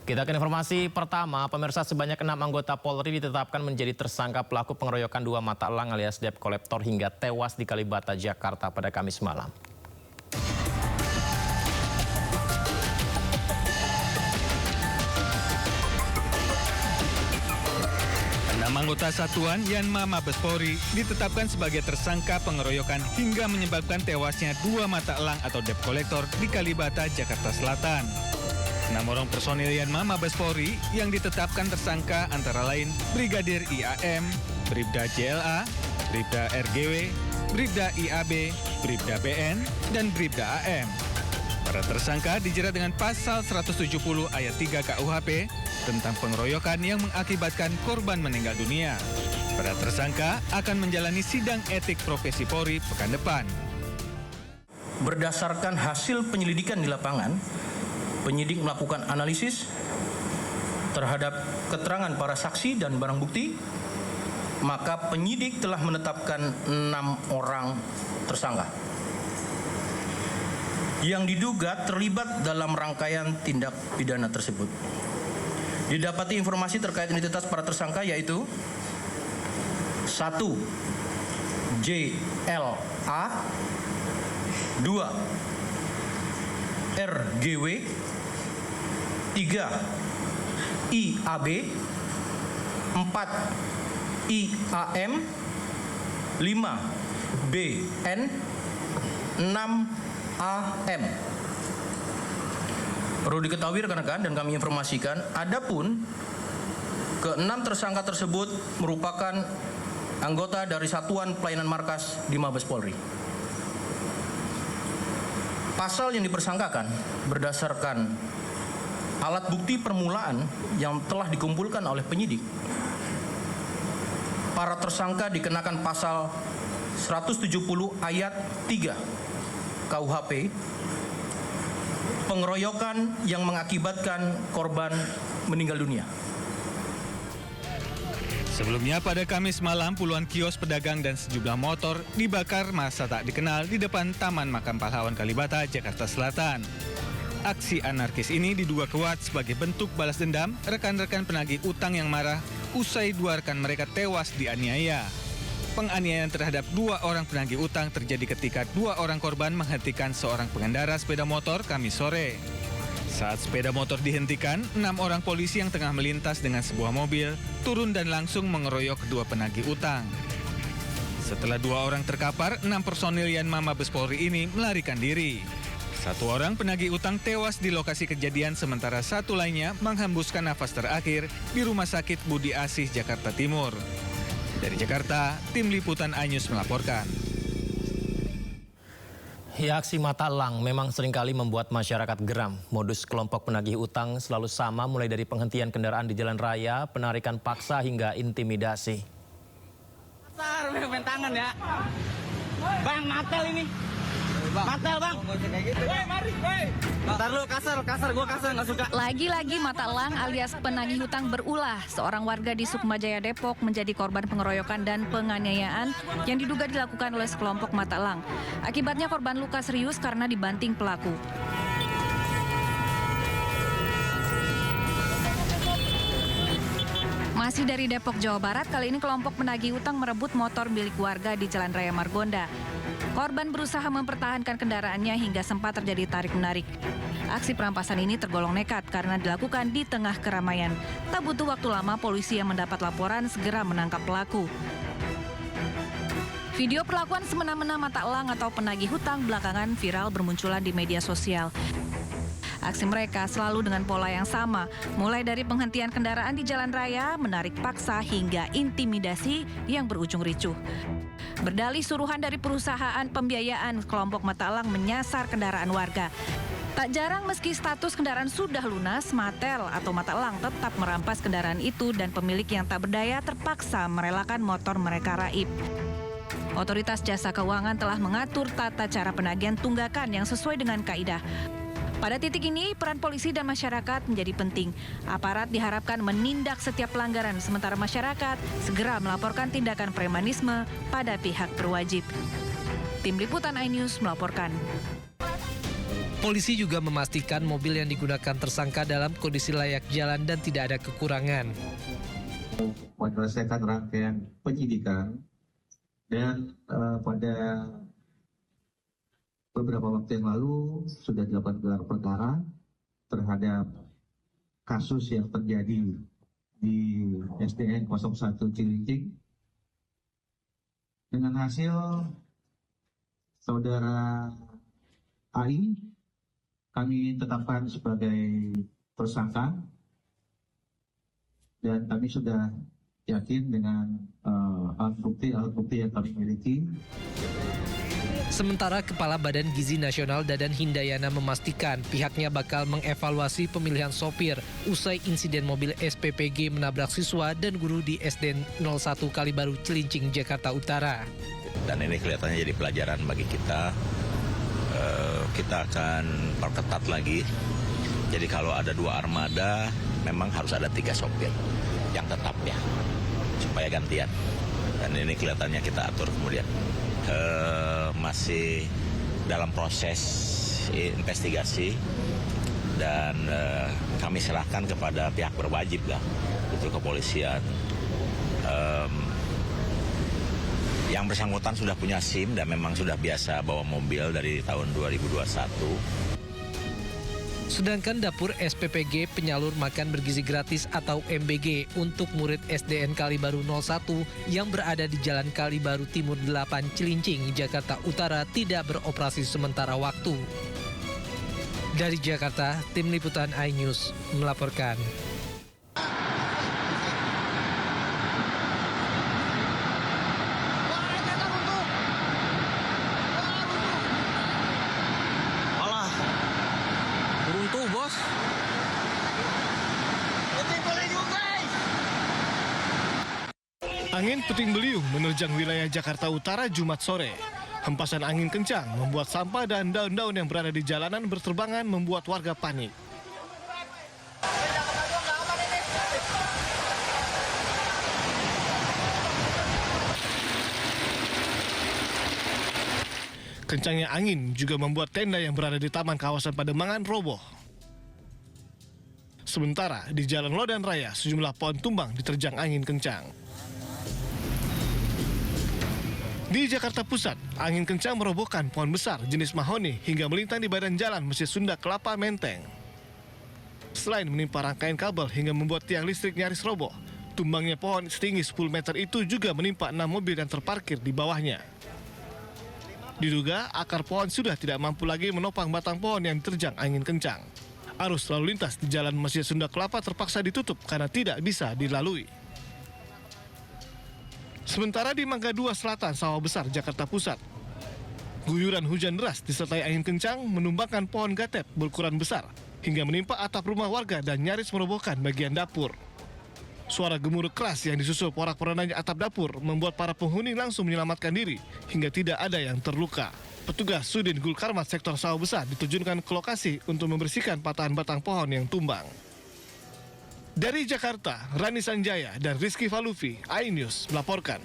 Kita ke informasi pertama, pemirsa, sebanyak 6 anggota Polri ditetapkan menjadi tersangka pelaku pengeroyokan 2 mata elang alias debt collector hingga tewas di Kalibata, Jakarta pada Kamis malam. Anggota Satuan Yanma Mabes Polri ditetapkan sebagai tersangka pengeroyokan hingga menyebabkan tewasnya 2 mata elang atau debt collector di Kalibata, Jakarta Selatan. 6 orang personil Yanma Mabes Polri yang ditetapkan tersangka antara lain Brigadir IAM, Bribda JLA, Bribda RGW, Bribda IAB, Bribda BN, dan Bribda AM. Para tersangka dijerat dengan pasal 170 ayat 3 KUHP tentang pengeroyokan yang mengakibatkan korban meninggal dunia. Para tersangka akan menjalani sidang etik profesi Polri pekan depan. Berdasarkan hasil penyelidikan di lapangan, penyidik melakukan analisis terhadap keterangan para saksi dan barang bukti, maka penyidik telah menetapkan 6 orang tersangka yang diduga terlibat dalam rangkaian tindak pidana tersebut. Didapati informasi terkait identitas para tersangka yaitu 1. JLA, 2. RGW, 3. IAB, 4. IAM, 5. BN, 6. AM. Perlu diketahui rekan-rekan dan kami informasikan, adapun ke-6 tersangka tersebut merupakan anggota dari Satuan Pelayanan Markas di Mabes Polri. Pasal yang dipersangkakan berdasarkan alat bukti permulaan yang telah dikumpulkan oleh penyidik. Para tersangka dikenakan pasal 170 ayat 3 KUHP, pengeroyokan yang mengakibatkan korban meninggal dunia. Sebelumnya pada Kamis malam, puluhan kios pedagang dan sejumlah motor dibakar massa tak dikenal di depan Taman Makam Pahlawan Kalibata, Jakarta Selatan. Aksi anarkis ini diduga kuat sebagai bentuk balas dendam rekan-rekan penagih utang yang marah usai 2 rekan mereka tewas dianiaya. Penganiayaan terhadap 2 orang penagih utang terjadi ketika 2 orang korban menghentikan seorang pengendara sepeda motor Kamis sore. Saat sepeda motor dihentikan, 6 orang polisi yang tengah melintas dengan sebuah mobil turun dan langsung mengeroyok kedua penagih utang. Setelah 2 orang terkapar, 6 personil Yanma Mabes Polri ini melarikan diri. 1 orang penagih utang tewas di lokasi kejadian, sementara 1 lainnya menghembuskan nafas terakhir di Rumah Sakit Budi Asih, Jakarta Timur. Dari Jakarta, tim liputan iNews melaporkan. Ya, aksi mata elang memang seringkali membuat masyarakat geram. Modus kelompok penagih utang selalu sama, mulai dari penghentian kendaraan di jalan raya, penarikan paksa hingga intimidasi. Kasar, main tangan ya. Bang, matel ini. Matel, Bang. Woi, mari, woi. Ntar lu kasar, gua kasar, nggak suka. Lagi-lagi mata elang alias penagih hutang berulah. Seorang warga di Sukma Jaya, Depok menjadi korban pengeroyokan dan penganiayaan yang diduga dilakukan oleh sekelompok mata elang. Akibatnya korban luka serius karena dibanting pelaku. Masih dari Depok, Jawa Barat, kali ini kelompok penagih hutang merebut motor milik warga di Jalan Raya Margonda. Korban berusaha mempertahankan kendaraannya hingga sempat terjadi tarik-menarik. Aksi perampasan ini tergolong nekat karena dilakukan di tengah keramaian. Tak butuh waktu lama, polisi yang mendapat laporan segera menangkap pelaku. Video perlakuan semena-mena mata elang atau penagih hutang belakangan viral bermunculan di media sosial. Aksi mereka selalu dengan pola yang sama, mulai dari penghentian kendaraan di jalan raya, menarik paksa, hingga intimidasi yang berujung ricuh. Berdalih suruhan dari perusahaan pembiayaan, kelompok mata elang menyasar kendaraan warga. Tak jarang meski status kendaraan sudah lunas, Matel atau mata elang tetap merampas kendaraan itu dan pemilik yang tak berdaya terpaksa merelakan motor mereka raib. Otoritas Jasa Keuangan telah mengatur tata cara penagihan tunggakan yang sesuai dengan kaidah. Pada titik ini, peran polisi dan masyarakat menjadi penting. Aparat diharapkan menindak setiap pelanggaran, sementara masyarakat segera melaporkan tindakan premanisme pada pihak berwajib. Tim Liputan iNews melaporkan. Polisi juga memastikan mobil yang digunakan tersangka dalam kondisi layak jalan dan tidak ada kekurangan. Menyelesaikan rangkaian penyidikan dan pada beberapa waktu yang lalu sudah dilakukan gelar perkara terhadap kasus yang terjadi di SDN 01 Cilincing dengan hasil saudara AI kami tetapkan sebagai tersangka dan kami sudah yakin dengan alat bukti yang kami miliki. Sementara Kepala Badan Gizi Nasional Dadan Hindayana memastikan pihaknya bakal mengevaluasi pemilihan sopir usai insiden mobil SPPG menabrak siswa dan guru di SDN 01 Kalibaru Cilincing, Jakarta Utara. Dan ini kelihatannya jadi pelajaran bagi kita. Kita akan perketat lagi. Jadi kalau ada 2 armada, memang harus ada 3 sopir yang tetap ya, supaya gantian. Dan ini kelihatannya kita atur kemudian. Masih dalam proses investigasi dan kami serahkan kepada pihak berwajib lah, itu kepolisian. Yang bersangkutan sudah punya SIM dan memang sudah biasa bawa mobil dari tahun 2021. Sedangkan dapur SPPG penyalur makan bergizi gratis atau MBG untuk murid SDN Kalibaru 01 yang berada di Jalan Kalibaru Timur 8 Cilincing, Jakarta Utara tidak beroperasi sementara waktu. Dari Jakarta, Tim Liputan iNews melaporkan. Runtuh, Bos. Angin puting beliung menerjang wilayah Jakarta Utara Jumat sore. Hempasan angin kencang membuat sampah dan daun-daun yang berada di jalanan berterbangan membuat warga panik. Kencangnya angin juga membuat tenda yang berada di taman kawasan Pademangan roboh. Sementara di Jalan Lodan Raya, sejumlah pohon tumbang diterjang angin kencang. Di Jakarta Pusat, angin kencang merobohkan pohon besar jenis mahoni hingga melintang di badan jalan Masjid Sunda Kelapa Menteng. Selain menimpa rangkaian kabel hingga membuat tiang listrik nyaris roboh, tumbangnya pohon setinggi 10 meter itu juga menimpa 6 mobil yang terparkir di bawahnya. Diduga akar pohon sudah tidak mampu lagi menopang batang pohon yang diterjang angin kencang. Arus lalu lintas di Jalan Masjid Sunda Kelapa terpaksa ditutup karena tidak bisa dilalui. Sementara di Mangga 2 Selatan, Sawah Besar, Jakarta Pusat, guyuran hujan deras disertai angin kencang menumbangkan pohon gatep berukuran besar hingga menimpa atap rumah warga dan nyaris merobohkan bagian dapur. Suara gemuruh keras yang disusul porak-porandanya atap dapur membuat para penghuni langsung menyelamatkan diri hingga tidak ada yang terluka. Petugas Sudin Gul Karmat sektor Sawah Besar diterjunkan ke lokasi untuk membersihkan patahan batang pohon yang tumbang. Dari Jakarta, Rani Sanjaya dan Rizky Falufi, iNews melaporkan.